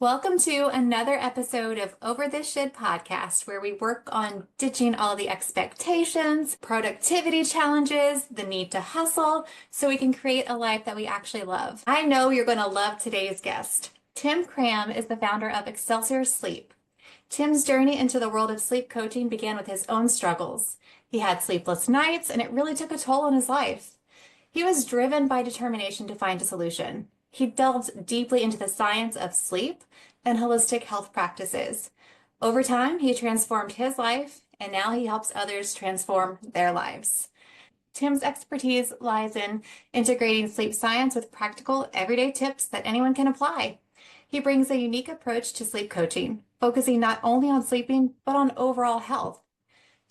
Welcome to another episode of Over This Shit podcast, where we work on ditching all the expectations, productivity challenges, the need to hustle, so we can create a life that we actually love. I know you're going to love today's guest. Tim Cram is the founder of Excelsior Sleep. Tim's journey into the world of sleep coaching began with his own struggles. He had sleepless nights, and it really took a toll on his life. He was driven by determination to find a solution. He delved deeply into the science of sleep and holistic health practices. Over time, he transformed his life, and now he helps others transform their lives. Tim's expertise lies in integrating sleep science with practical, everyday tips that anyone can apply. He brings a unique approach to sleep coaching, focusing not only on sleeping, but on overall health.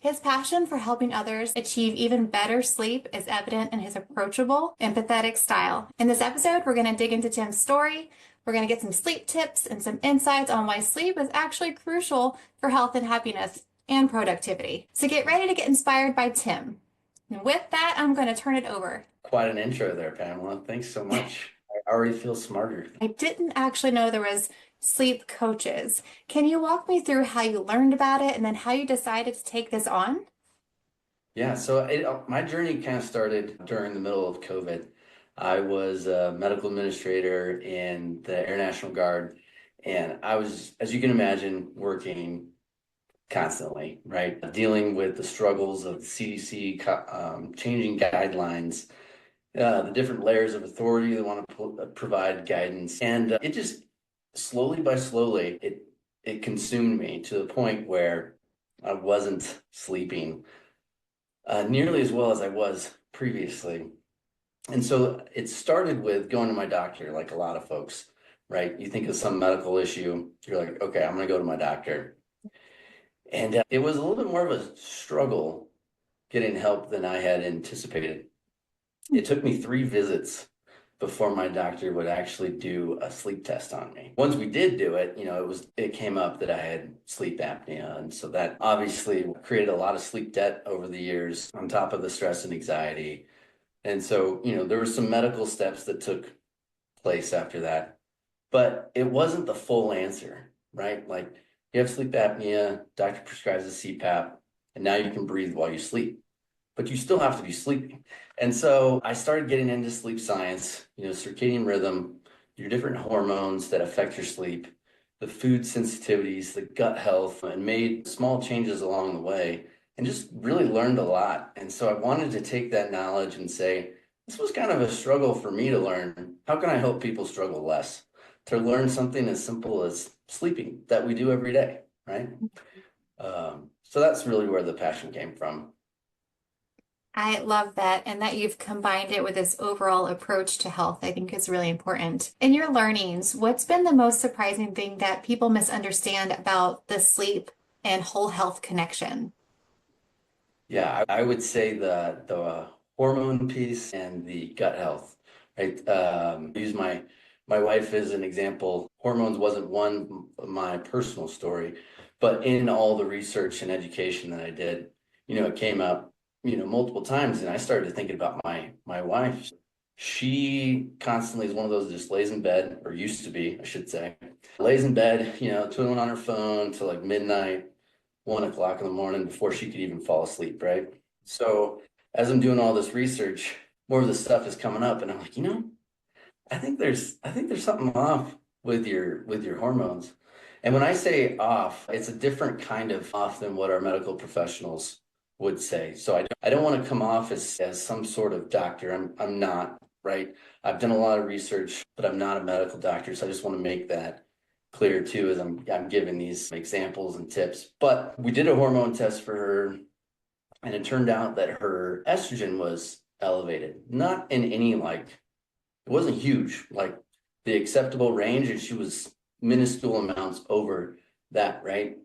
His passion for helping others achieve even better sleep is evident in his approachable, empathetic style. In this episode, we're going to dig into Tim's story. We're going to get some sleep tips and some insights on why sleep is actually crucial for health and happiness and productivity. So get ready to get inspired by Tim. And with that, I'm going to turn it over. Quite an intro there, Pamela. Thanks so much. I already feel smarter. I didn't actually know there was sleep coaches. Can you walk me through how you learned about it and then how you decided to take this on? Yeah, so my journey kind of started during the middle of COVID. I was a medical administrator in the Air National Guard, and I was, as you can imagine, working constantly, right? Dealing with the struggles of the CDC changing guidelines, the different layers of authority that want to provide guidance, and it just slowly, it consumed me to the point where I wasn't sleeping nearly as well as I was previously. And so it started with going to my doctor, like a lot of folks, right? You think of some medical issue, you're like, okay, I'm going to go to my doctor. And it was a little bit more of a struggle getting help than I had anticipated. It took me 3 visits before my doctor would actually do a sleep test on me. Once we did do it, it came up that I had sleep apnea. And so that obviously created a lot of sleep debt over the years on top of the stress and anxiety. And so, there were some medical steps that took place after that, but it wasn't the full answer, right? Like, you have sleep apnea, doctor prescribes a CPAP, and now you can breathe while you sleep, but you still have to be sleeping. And so I started getting into sleep science, circadian rhythm, your different hormones that affect your sleep, the food sensitivities, the gut health, and made small changes along the way and just really learned a lot. And so I wanted to take that knowledge and say, this was kind of a struggle for me to learn. How can I help people struggle less? To learn something as simple as sleeping that we do every day, right? So that's really where the passion came from. I love that, and that you've combined it with this overall approach to health. I think is really important. In your learnings, what's been the most surprising thing that people misunderstand about the sleep and whole health connection? Yeah, I would say the hormone piece and the gut health, right? Use my wife as an example. Hormones wasn't one of my personal story, but in all the research and education that I did, it came up, multiple times, and I started thinking about my wife. She constantly is one of those that just lays in bed, or used to be, I should say, lays in bed, twiddling on her phone till like midnight, 1 o'clock in the morning before she could even fall asleep, right? So as I'm doing all this research, more of this stuff is coming up, and I'm like, I think there's something off with your hormones. And when I say off, it's a different kind of off than what our medical professionals would say. So I don't want to come off as some sort of doctor. I'm not, right? I've done a lot of research, but I'm not a medical doctor. So I just want to make that clear too, as I'm giving these examples and tips. But we did a hormone test for her, and it turned out that her estrogen was elevated, not in any it wasn't huge, like the acceptable range, and she was minuscule amounts over that, right?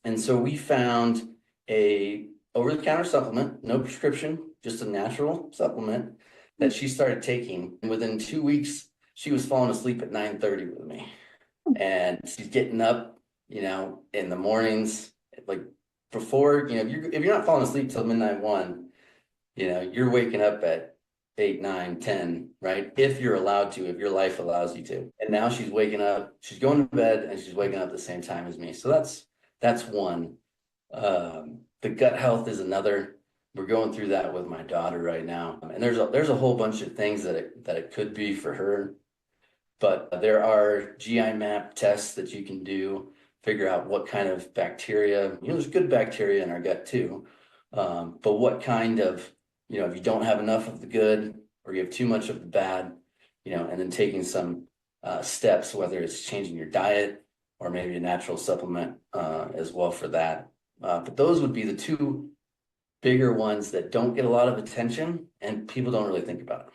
And so we found a over-the-counter supplement, no prescription, just a natural supplement that she started taking. And within 2 weeks, she was falling asleep at 9:30 with me. And she's getting up, in the mornings, like before, if you're not falling asleep till midnight one, you're waking up at 8, 9, 10, right? If you're allowed to, if your life allows you to. And now she's waking up, she's going to bed and she's waking up at the same time as me. So that's one. The gut health is another. We're going through that with my daughter right now. And there's a whole bunch of things that it could be for her. But there are GI map tests that you can do, figure out what kind of bacteria, there's good bacteria in our gut too. But what kind of, if you don't have enough of the good or you have too much of the bad, and then taking some steps, whether it's changing your diet or maybe a natural supplement as well for that. But those would be the two bigger ones that don't get a lot of attention and people don't really think about.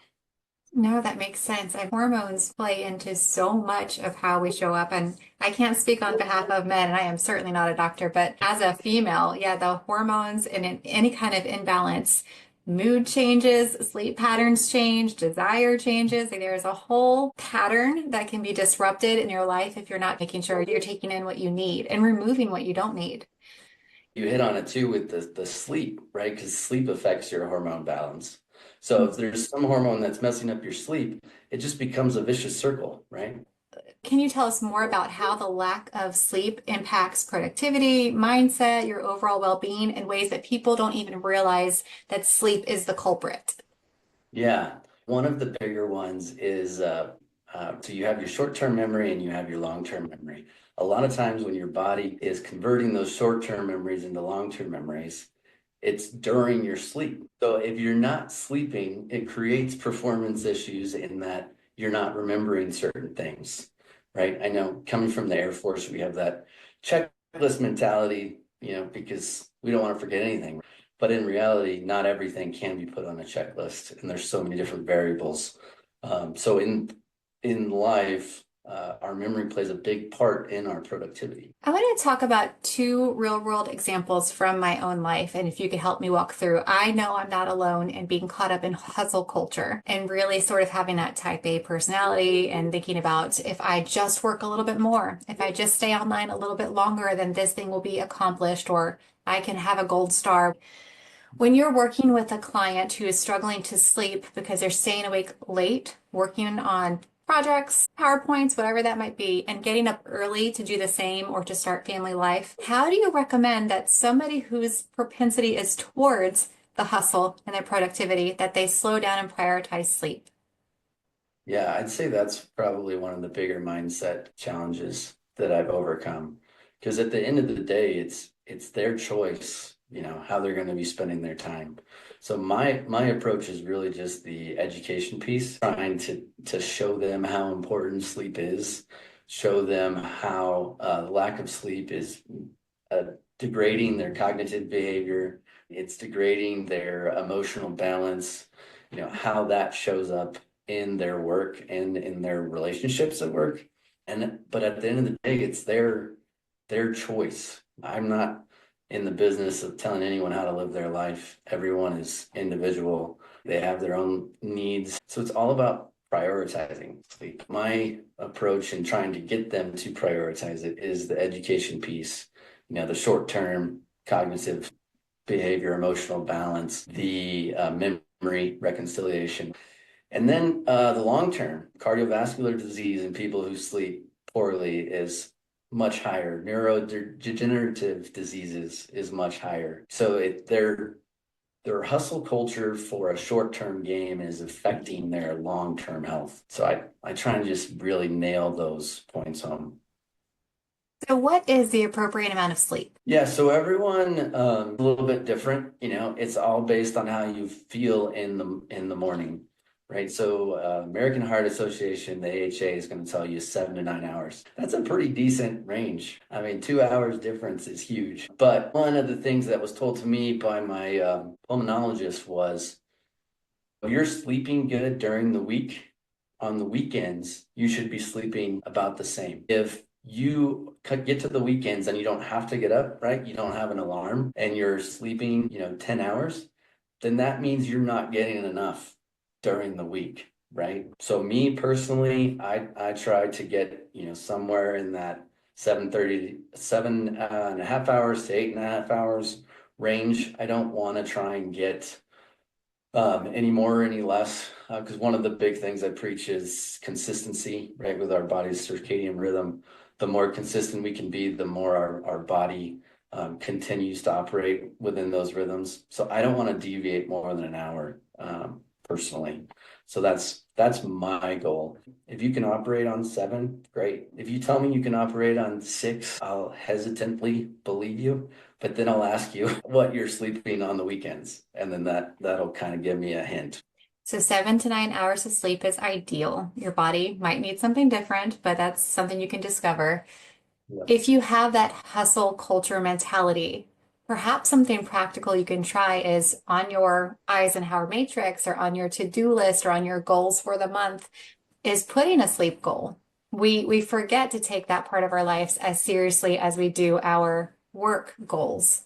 No, that makes sense. Hormones play into so much of how we show up. And I can't speak on behalf of men, and I am certainly not a doctor, but as a female, yeah, the hormones and in any kind of imbalance, mood changes, sleep patterns change, desire changes. Like, there's a whole pattern that can be disrupted in your life if you're not making sure you're taking in what you need and removing what you don't need. You hit on it too with the sleep, right? Because sleep affects your hormone balance. So if there's some hormone that's messing up your sleep, it just becomes a vicious circle, right? Can you tell us more about how the lack of sleep impacts productivity, mindset, your overall well-being in ways that people don't even realize that sleep is the culprit? Yeah. One of the bigger ones is so you have your short-term memory and you have your long-term memory. A lot of times when your body is converting those short-term memories into long-term memories, it's during your sleep. So if you're not sleeping, it creates performance issues in that you're not remembering certain things, right? I know coming from the Air Force, we have that checklist mentality, because we don't want to forget anything. But in reality, not everything can be put on a checklist, and there's so many different variables. So in life, our memory plays a big part in our productivity. I want to talk about two real world examples from my own life, and if you could help me walk through. I know I'm not alone in being caught up in hustle culture and really sort of having that type A personality and thinking about if I just work a little bit more, if I just stay online a little bit longer, then this thing will be accomplished or I can have a gold star. When you're working with a client who is struggling to sleep because they're staying awake late, working on projects, PowerPoints, whatever that might be, and getting up early to do the same or to start family life, how do you recommend that somebody whose propensity is towards the hustle and their productivity, that they slow down and prioritize sleep? Yeah, I'd say that's probably one of the bigger mindset challenges that I've overcome. Because at the end of the day, it's their choice, how they're going to be spending their time. So my approach is really just the education piece, trying to show them how important sleep is, show them how lack of sleep is uh, degrading their cognitive behavior, it's degrading their emotional balance, how that shows up in their work and in their relationships at work. But at the end of the day, it's their choice. I'm not in the business of telling anyone how to live their life. Everyone is individual. They have their own needs. So it's all about prioritizing sleep. My approach in trying to get them to prioritize it is the education piece, the short term cognitive behavior, emotional balance, the memory reconciliation. And then the long term cardiovascular disease in people who sleep poorly is much higher. Neurodegenerative diseases is much higher. So their hustle culture for a short-term game is affecting their long-term health. So I try and just really nail those points home. So, what is the appropriate amount of sleep? Yeah, so everyone a little bit different. It's all based on how you feel in the morning, right? So American Heart Association, the AHA, is going to tell you 7 to 9 hours. That's a pretty decent range. I mean, 2 hours difference is huge. But one of the things that was told to me by my pulmonologist was, if you're sleeping good during the week, on the weekends, you should be sleeping about the same. If you get to the weekends and you don't have to get up, right? You don't have an alarm and you're sleeping, 10 hours, then that means you're not getting enough during the week, right? So me personally, I try to get, somewhere in that 7.5 hours to 8.5 hours range. I don't want to try and get any more or any less. Because one of the big things I preach is consistency, right? With our body's circadian rhythm, the more consistent we can be, the more our body continues to operate within those rhythms. So I don't want to deviate more than an hour, personally. So that's my goal. If you can operate on 7, great. If you tell me you can operate on 6, I'll hesitantly believe you. But then I'll ask you what you're sleeping on the weekends, and then that'll kind of give me a hint. So 7 to 9 hours of sleep is ideal. Your body might need something different, but that's something you can discover. Yeah. If you have that hustle culture mentality, perhaps something practical you can try is on your Eisenhower matrix or on your to-do list or on your goals for the month is putting a sleep goal. We forget to take that part of our lives as seriously as we do our work goals.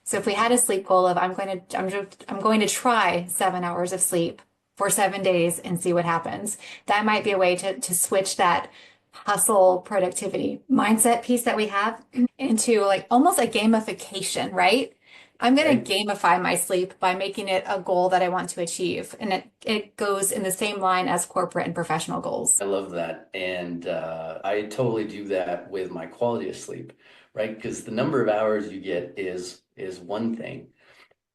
So if we had a sleep goal of I'm going to try 7 hours of sleep for 7 days and see what happens, that might be a way to switch that hustle productivity mindset piece that we have into like almost a gamification, right? I'm going Right. to gamify my sleep by making it a goal that I want to achieve. And it goes in the same line as corporate and professional goals. I love that. And I totally do that with my quality of sleep, right? Because the number of hours you get is one thing.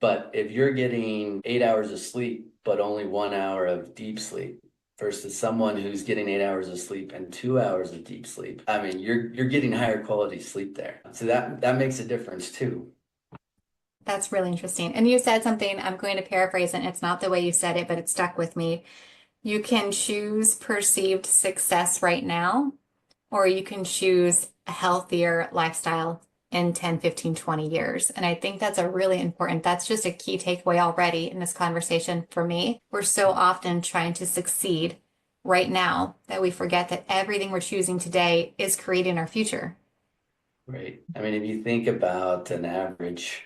But if you're getting 8 hours of sleep, but only 1 hour of deep sleep versus someone who's getting 8 hours of sleep and 2 hours of deep sleep, I mean, you're getting higher quality sleep there. So that makes a difference too. That's really interesting. And you said something, I'm going to paraphrase it. It's not the way you said it, but it stuck with me. You can choose perceived success right now, or you can choose a healthier lifestyle in 10, 15, 20 years. And I think that's a really important, that's just a key takeaway already in this conversation for me. We're so often trying to succeed right now that we forget that everything we're choosing today is creating our future. Right. I mean, if you think about an average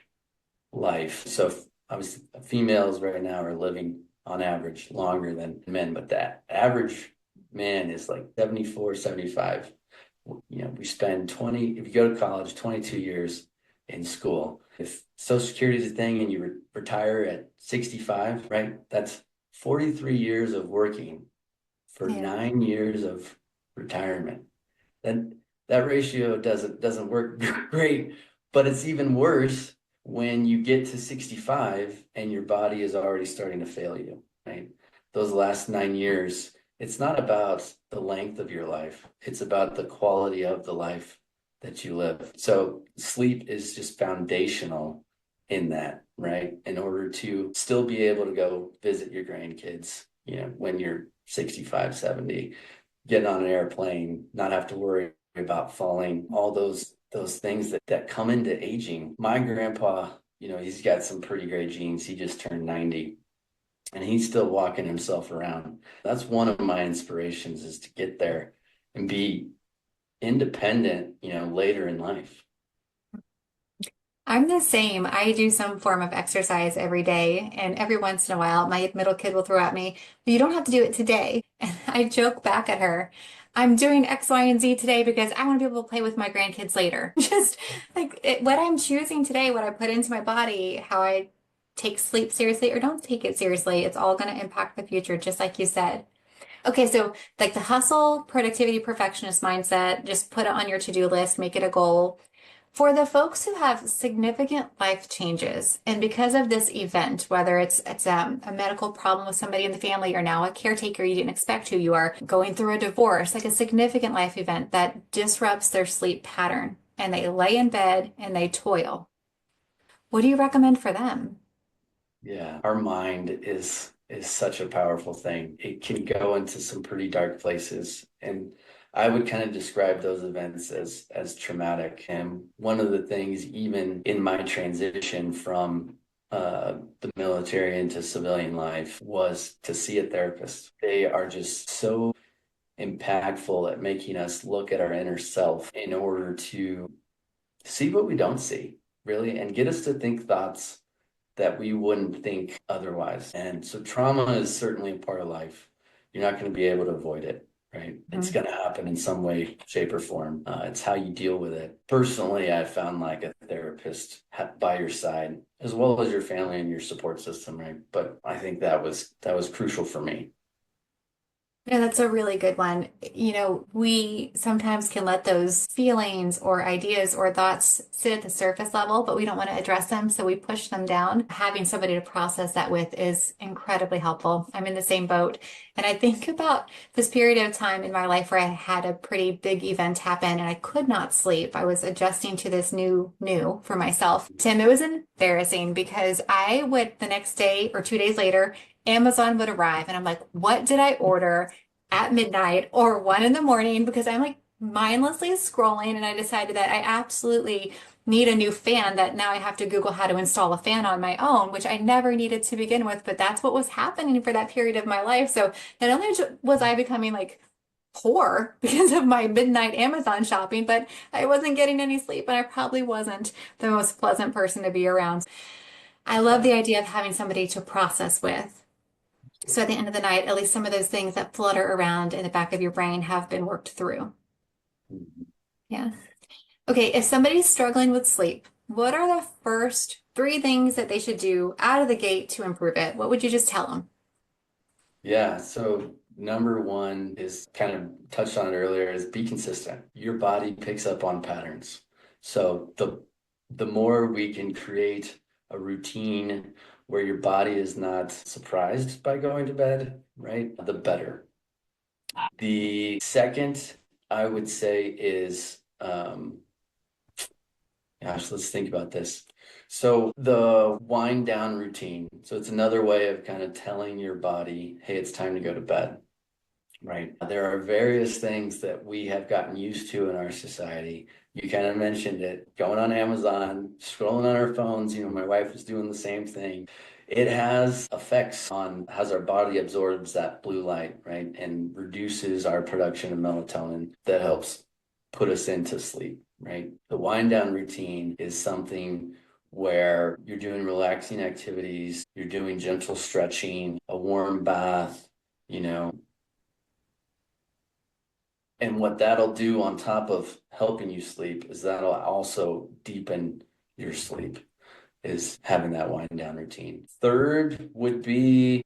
life, so obviously females right now are living on average longer than men, but that average man is like 74, 75. We spend 20, if you go to college, 22 years in school. If Social Security is a thing and you retire at 65, right? That's 43 years of working for Yeah. 9 years of retirement. Then that ratio doesn't work great, but it's even worse when you get to 65 and your body is already starting to fail you, right? Those last 9 years, it's not about the length of your life, it's about the quality of the life that you live. So sleep is just foundational in that, right? In order to still be able to go visit your grandkids, when you're 65, 70, getting on an airplane, not have to worry about falling, all those things that come into aging. My grandpa, he's got some pretty great genes. He just turned 90 and he's still walking himself around. That's one of my inspirations, is to get there and be independent, later in life. I'm the same. I do some form of exercise every day, and every once in a while, my middle kid will throw at me, "But you don't have to do it today." And I joke back at her, "I'm doing X, Y, and Z today because I want to be able to play with my grandkids later." Just like what I'm choosing today, what I put into my body, how I take sleep seriously or don't take it seriously, it's all going to impact the future, just like you said. Okay, so like the hustle, productivity, perfectionist mindset, just put it on your to-do list, make it a goal. For the folks who have significant life changes, and because of this event, whether it's a medical problem with somebody in the family, or now a caretaker you didn't expect to, you are going through a divorce, like a significant life event that disrupts their sleep pattern, and they lay in bed and they toil. What do you recommend for them? Yeah, our mind is such a powerful thing. It can go into some pretty dark places, and I would kind of describe those events as traumatic. And one of the things, even in my transition from the military into civilian life, was to see a therapist. They are just so impactful at making us look at our inner self in order to see what we don't see, really, and get us to think thoughts that we wouldn't think otherwise. And so trauma is certainly a part of life. You're not going to be able to avoid it, right? It's Mhm. going to happen in some way, shape, or form. It's how you deal with it. Personally, I found like a therapist therapist by your side, as well as your family and your support system, right? But I think that was crucial for me. Yeah, that's a really good one. We sometimes can let those feelings or ideas or thoughts sit at the surface level, but we don't want to address them, so we push them down. Having somebody to process that with is incredibly helpful. I'm in the same boat. And I think about this period of time in my life where I had a pretty big event happen and I could not sleep. I was adjusting to this new for myself. Tim, it was embarrassing because I would the next day or 2 days later, Amazon would arrive and I'm like, what did I order at midnight or 1 in the morning? Because I'm like mindlessly scrolling and I decided that I absolutely need a new fan that now I have to Google how to install a fan on my own, which I never needed to begin with, but that's what was happening for that period of my life. So not only was I becoming like poor because of my midnight Amazon shopping, but I wasn't getting any sleep and I probably wasn't the most pleasant person to be around. I love Yeah. the idea of having somebody to process with. So at the end of the night, at least some of those things that flutter around in the back of your brain have been worked through. Mhm. Yeah. Okay, if somebody's struggling with sleep, what are the first three things that they should do out of the gate to improve it? What would you just tell them? Yeah, so number one is kind of touched on it earlier is be consistent. Your body picks up on patterns. So the more we can create a routine where your body is not surprised by going to bed, right? The better. The second I would say is gosh, let's think about this. So the wind down routine. So it's another way of kind of telling your body, hey, it's time to go to bed, right? There are various things that we have gotten used to in our society. You kind of mentioned it, going on Amazon, scrolling on our phones. My wife is doing the same thing. It has effects on how our body absorbs that blue light, right? And reduces our production of melatonin that helps put us into sleep, right? The wind down routine is something where you're doing relaxing activities, you're doing gentle stretching, a warm bath, you know, and what that'll do on top of helping you sleep is that'll also deepen your sleep, is having that wind down routine. Third would be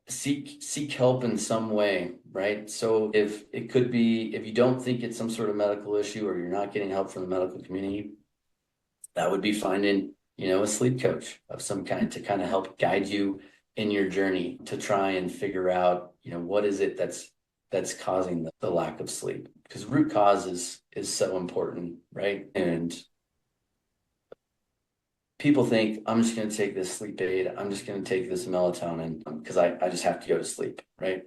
seek help in some way, right? So if it could be if you don't think it's some sort of medical issue or you're not getting help from the medical community, that would be finding, a sleep coach of some kind to kind of help guide you in your journey to try and figure out, what is it that's causing the lack of sleep. Because root cause is so important, right? And people think I'm just going to take this sleep aid, I'm just going to take this melatonin because I just have to go to sleep, right?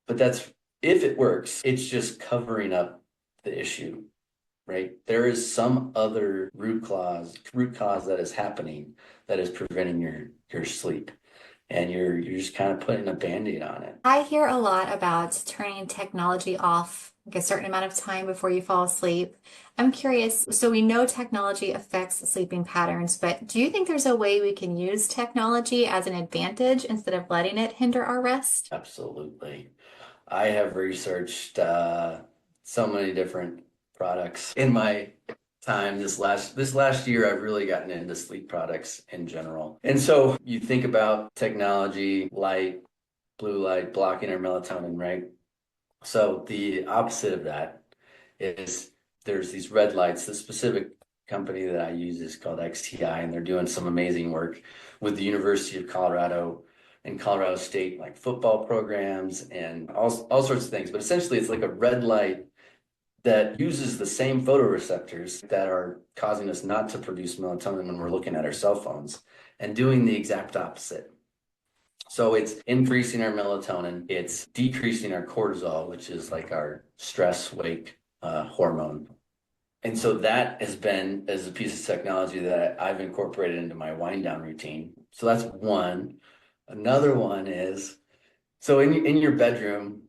But that's if it works, it's just covering up the issue, right? There is some other root cause that is happening that is preventing your sleep. And you're just kind of putting a band-aid on it. I hear a lot about turning technology off like a certain amount of time before you fall asleep. I'm curious, so we know technology affects sleeping patterns, but do you think there's a way we can use technology as an advantage instead of letting it hinder our rest? Absolutely. I have researched so many different products in my time. This last year, I've really gotten into sleep products in general. And so you think about technology, light, blue light, blocking our melatonin, right? So the opposite of that is there's these red lights. The specific company that I use is called XTI, and they're doing some amazing work with the University of Colorado and Colorado State, like football programs and all sorts of things. But essentially, it's like a red light that uses the same photoreceptors that are causing us not to produce melatonin when we're looking at our cell phones and doing the exact opposite. So it's increasing our melatonin, it's decreasing our cortisol, which is like our stress wake hormone. And so that has been as a piece of technology that I've incorporated into my wind down routine. So that's one. Another one is so in your bedroom,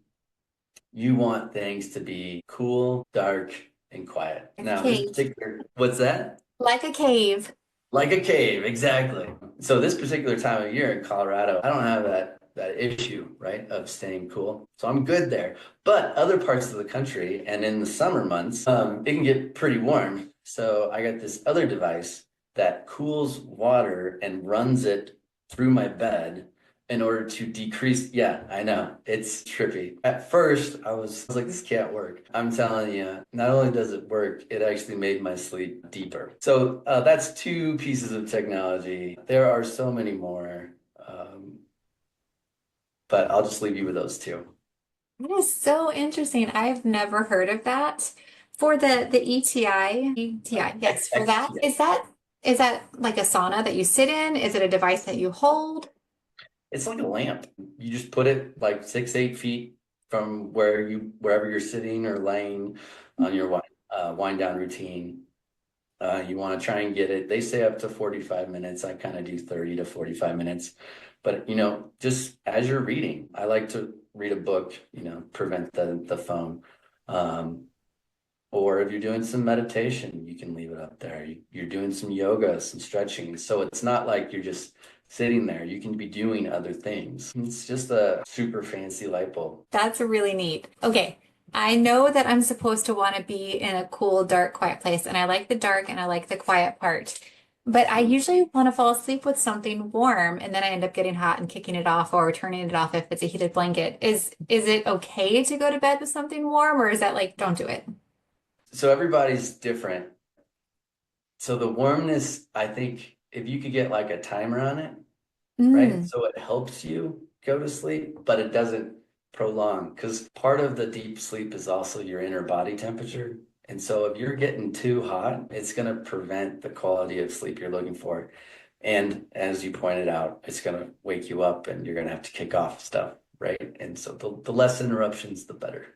you want things to be cool, dark, and quiet. Like a Now, this cave. particular, what's that? Like a cave. Like a cave, exactly. So this particular time of year in Colorado, I don't have that issue, right, of staying cool. So I'm good there. But other parts of the country and in the summer months, it can get pretty warm. So I got this other device that cools water and runs it through my bed in order to decrease. Yeah, I know. It's trippy. At first, I was like, this can't work. I'm telling you, not only does it work, it actually made my sleep deeper. So that's two pieces of technology. There are so many more, but I'll just leave you with those two. That is so interesting. I've never heard of that. For the ETI, yes, for that. Yeah. Is that like a sauna that you sit in? Is it a device that you hold? It's like a lamp. You just put it like 6, 8 feet from wherever you're sitting or laying on your wind down routine. You want to try and get it. They say up to 45 minutes. I kind of do 30 to 45 minutes. But just as you're reading, I like to read a book, prevent the phone. Um, or if you're doing some meditation, you can leave it up there. You're doing some yoga, some stretching. So it's not like you're just sitting there. You can be doing other things. It's just a super fancy light bulb. That's really neat. Okay. I know that I'm supposed to want to be in a cool, dark, quiet place, and I like the dark and I like the quiet part. But I usually want to fall asleep with something warm, and then I end up getting hot and kicking it off or turning it off if it's a heated blanket. Is it okay to go to bed with something warm, or is that like, don't do it? So everybody's different. So the warmness, I think if you could get like a timer on it, right? Mm. So it helps you go to sleep, but it doesn't prolong because part of the deep sleep is also your inner body temperature. And so if you're getting too hot, it's going to prevent the quality of sleep you're looking for. And as you pointed out, it's going to wake you up and you're going to have to kick off stuff, right? And so the less interruptions, the better.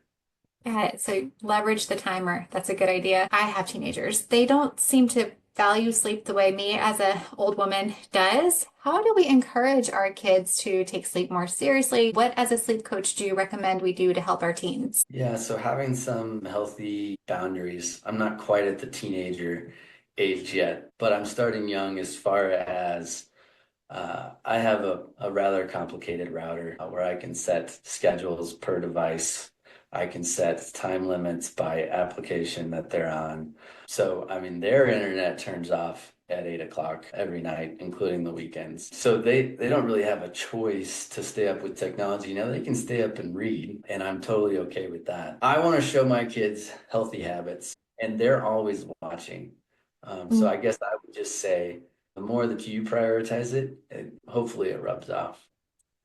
Got it. So leverage the timer. That's a good idea. I have teenagers. They don't seem to value sleep the way me as a old woman does. How do we encourage our kids to take sleep more seriously? What, as a sleep coach, do you recommend we do to help our teens? Yeah, so having some healthy boundaries. I'm not quite at the teenager age yet, but I'm starting young as far as I have a rather complicated router where I can set schedules per device. I can set time limits by application that they're on. So, I mean, their internet turns off at 8 o'clock every night, including the weekends. So they don't really have a choice to stay up with technology. Now they can stay up and read, and I'm totally okay with that. I want to show my kids healthy habits, and they're always watching. So I guess I would just say, the more that you prioritize it, hopefully it rubs off.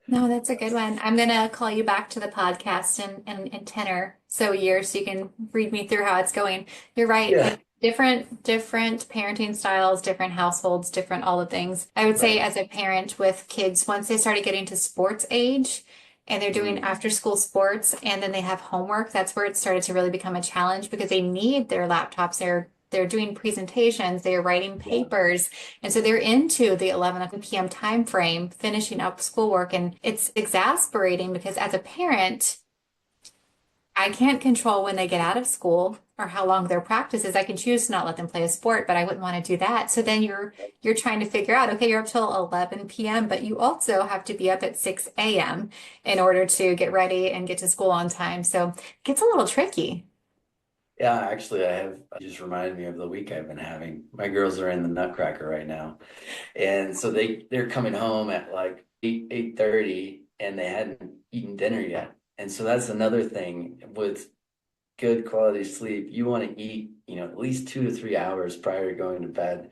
No, that's a good one. I'm gonna call you back to the podcast in 10 or so years so you can read me through how it's going. You're right. Yeah, Like different parenting styles, different households, different all the things. I would say right. as a parent with kids, once they started getting to sports age and they're doing Mm, after school sports and then they have homework, that's where it started to really become a challenge because they need their laptops. They're doing presentations, they're writing yeah. papers. And so they're into the 11 p.m. time frame, finishing up schoolwork. And it's exasperating because as a parent, I can't control when they get out of school or how long their practice is. I can choose to not let them play a sport, but I wouldn't want to do that. So then you're trying to figure out, okay, you're up till 11 p.m., but you also have to be up at 6 a.m. in order to get ready and get to school on time. So it gets a little tricky. Yeah, actually, you just reminded me of the week I've been having. My girls are in the Nutcracker right now. And so they're coming home at like 8:30 and they hadn't eaten dinner yet. And so that's another thing with good quality sleep. You want to eat, at least 2 to 3 hours prior to going to bed.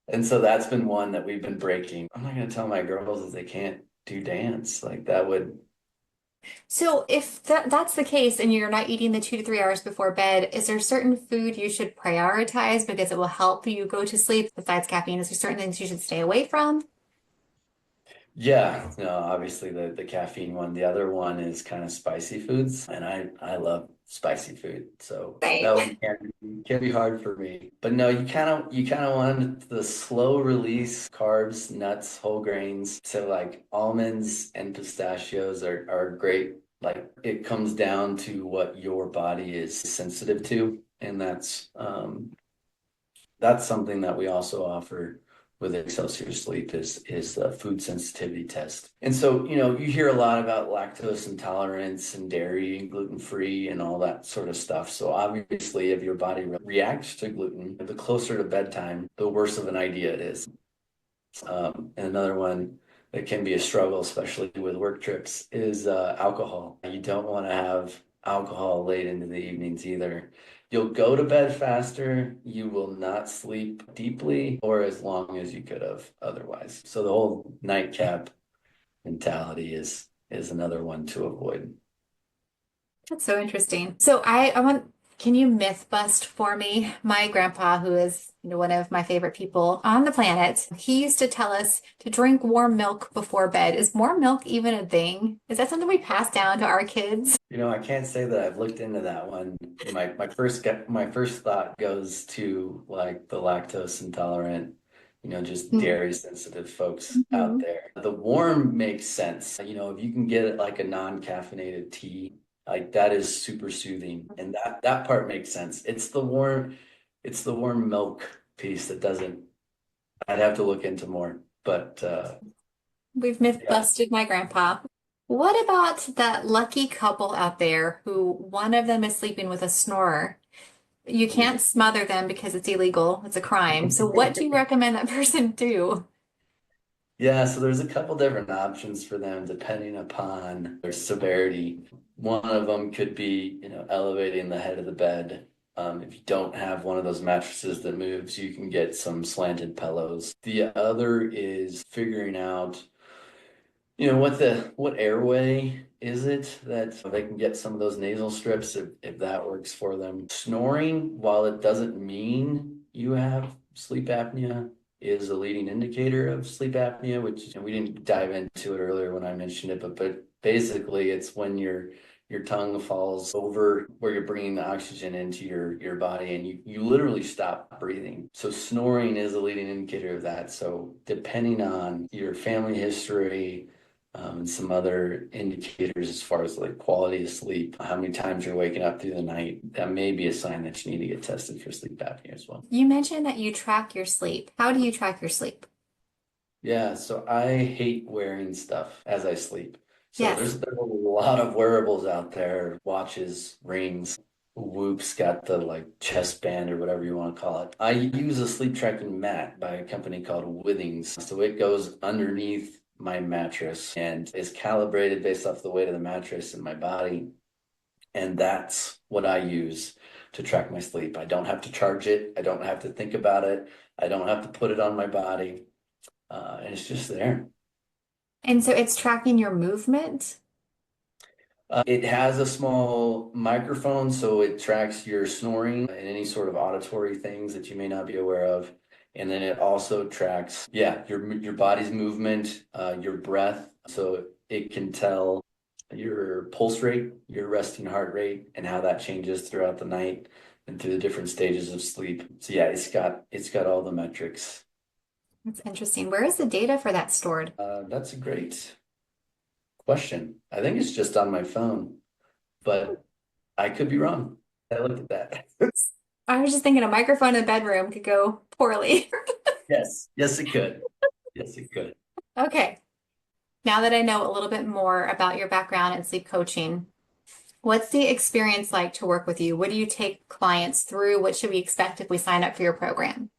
And so that's been one that we've been breaking. I'm not going to tell my girls that they can't do dance. Like that would, So if that's the case and you're not eating the 2 to 3 hours before bed, is there certain food you should prioritize because it will help you go to sleep besides caffeine? Is there certain things you should stay away from? yeah, no, obviously the caffeine one. The other one is kind of spicy foods, and I love spicy food. So that Same. one can be hard for me. But no, you kind of want the slow release carbs, nuts, whole grains. So like almonds and pistachios are great. Like it comes down to what your body is sensitive to, and that's something that we also offer with Excelsior Sleep is the food sensitivity test. And so, you hear a lot about lactose intolerance and dairy and gluten-free and all that sort of stuff. So obviously, if your body reacts to gluten, the closer to bedtime, the worse of an idea it is. And another one that can be a struggle, especially with work trips, is alcohol. You don't want to have alcohol late into the evenings either. You'll go to bed faster, you will not sleep deeply or as long as you could have otherwise. So the whole nightcap mentality is another one to avoid. That's so interesting. So I want, can you myth bust for me? My grandpa, who is, one of my favorite people on the planet, he used to tell us to drink warm milk before bed. Is warm milk even a thing? Is that something we pass down to our kids? I can't say that I've looked into that one. My first thought goes to like the lactose intolerant, just dairy sensitive folks out Mhm. there. The warm makes sense. If you can get it like a non-caffeinated tea, like that is super soothing, and that part makes sense. It's the warm milk piece that doesn't. I'd have to look into more, but We've myth yeah. busted my grandpa. What about that lucky couple out there who one of them is sleeping with a snorer? You can't smother them because it's illegal. It's a crime. So what do you recommend that person do? Yeah, so there's a couple different options for them depending upon their severity. One of them could be, elevating the head of the bed. If you don't have one of those mattresses that moves, you can get some slanted pillows. The other is figuring out, what airway is it that they can get some of those nasal strips if that works for them. Snoring, while it doesn't mean you have sleep apnea, is a leading indicator of sleep apnea, which we didn't dive into it earlier when I mentioned it, but basically it's when your tongue falls over where you're bringing the oxygen into your body and you literally stop breathing. So snoring is a leading indicator of that. So depending on your family history, and some other indicators as far as like quality of sleep, how many times you're waking up through the night, that may be a sign that you need to get tested for sleep apnea as well. You mentioned that you track your sleep. How do you track your sleep? Yeah, so I hate wearing stuff as I sleep. So Yes. there's a lot of wearables out there, watches, rings. Whoop's got the like chest band or whatever you want to call it. I use a sleep tracking mat by a company called Withings. So it goes underneath my mattress and is calibrated based off the weight of the mattress and my body. And that's what I use to track my sleep. I don't have to charge it. I don't have to think about it. I don't have to put it on my body. And it's just there. And so it's tracking your movement. It has a small microphone, so it tracks your snoring and any sort of auditory things that you may not be aware of. And then it also tracks, yeah, your body's movement, your breath. So it can tell your pulse rate, your resting heart rate, and how that changes throughout the night and through the different stages of sleep. So yeah, it's got all the metrics. That's interesting. Where is the data for that stored? That's a great question. I think it's just on my phone, but I could be wrong. I looked at that. I was just thinking a microphone in the bedroom could go poorly. Yes. Yes, it could. Yes, it could. Okay. Now that I know a little bit more about your background in sleep coaching, what's the experience like to work with you? What do you take clients through? What should we expect if we sign up for your program?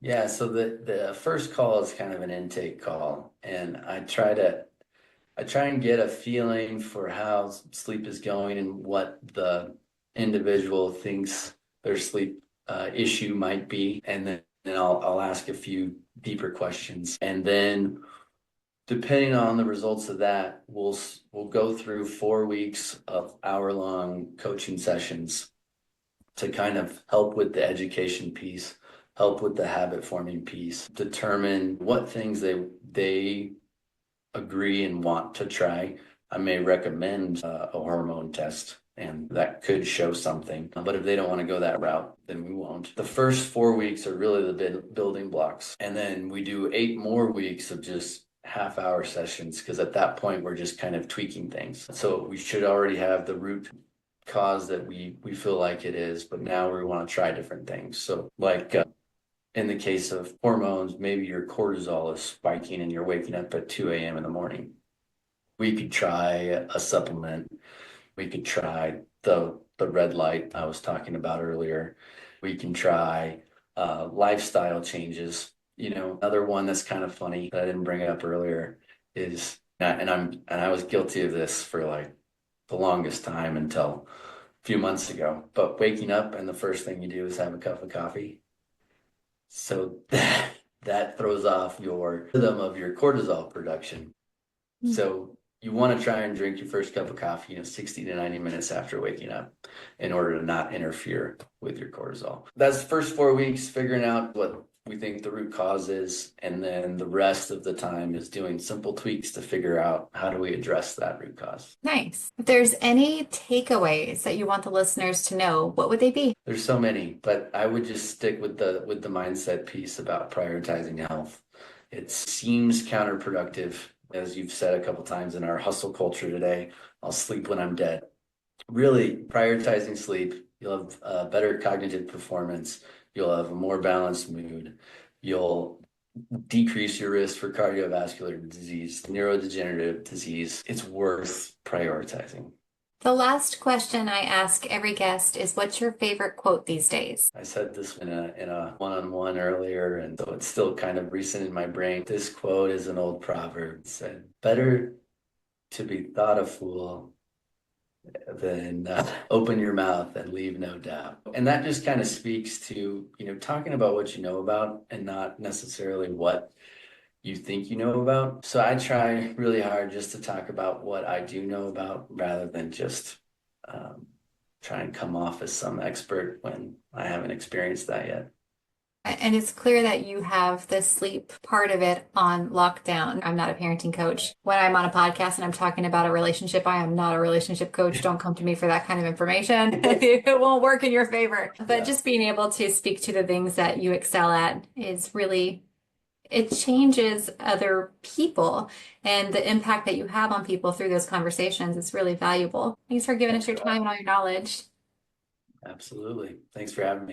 Yeah, so the first call is kind of an intake call, and I try and get a feeling for how sleep is going and what the individual thinks their sleep issue might be, and then I'll ask a few deeper questions, and then depending on the results of that, we'll go through 4 weeks of hour-long coaching sessions to kind of help with the education piece, help with the habit forming piece, determine what things they agree and want to try. I may recommend a hormone test, and that could show something. But if they don't want to go that route, then we won't. The first 4 weeks are really the building blocks. And then we do 8 more weeks of just half-hour sessions because at that point, we're just kind of tweaking things. So we should already have the root cause that we feel like it is, but now we want to try different things. So like In the case of hormones, maybe your cortisol is spiking and you're waking up at 2 a.m. in the morning. We could try a supplement. We could try the red light I was talking about earlier. We can try lifestyle changes. Another one that's kind of funny that I didn't bring up earlier is, and I was guilty of this for like the longest time until a few months ago. But waking up and the first thing you do is have a cup of coffee. So that throws off your rhythm of your cortisol production. So you want to try and drink your first cup of coffee, 60 to 90 minutes after waking up in order to not interfere with your cortisol. That's the first 4 weeks, figuring out what we think the root cause is. And then the rest of the time is doing simple tweaks to figure out how do we address that root cause. Nice. If there's any takeaways that you want the listeners to know, what would they be? There's so many, but I would just stick with the mindset piece about prioritizing health. It seems counterproductive, as you've said a couple times in our hustle culture today. I'll sleep when I'm dead. Really, prioritizing sleep, you'll have better cognitive performance. You'll have a more balanced mood. You'll decrease your risk for cardiovascular disease, neurodegenerative disease. It's worth prioritizing. The last question I ask every guest is, what's your favorite quote these days? I said this in a one-on-one earlier, and so it's still kind of recent in my brain. This quote is an old proverb. It said, "Better to be thought a fool than open your mouth and leave no doubt." And that just kind of speaks to, talking about what you know about and not necessarily what you think you know about. So I try really hard just to talk about what I do know about rather than just try and come off as some expert when I haven't experienced that yet. And it's clear that you have the sleep part of it on lockdown. I'm not a parenting coach. When I'm on a podcast and I'm talking about a relationship, I am not a relationship coach. Don't come to me for that kind of information. It won't work in your favor. But just being able to speak to the things that you excel at is really, it changes other people, and the impact that you have on people through those conversations is really valuable. Thanks for giving us your time and all your knowledge. Absolutely. Thanks for having me.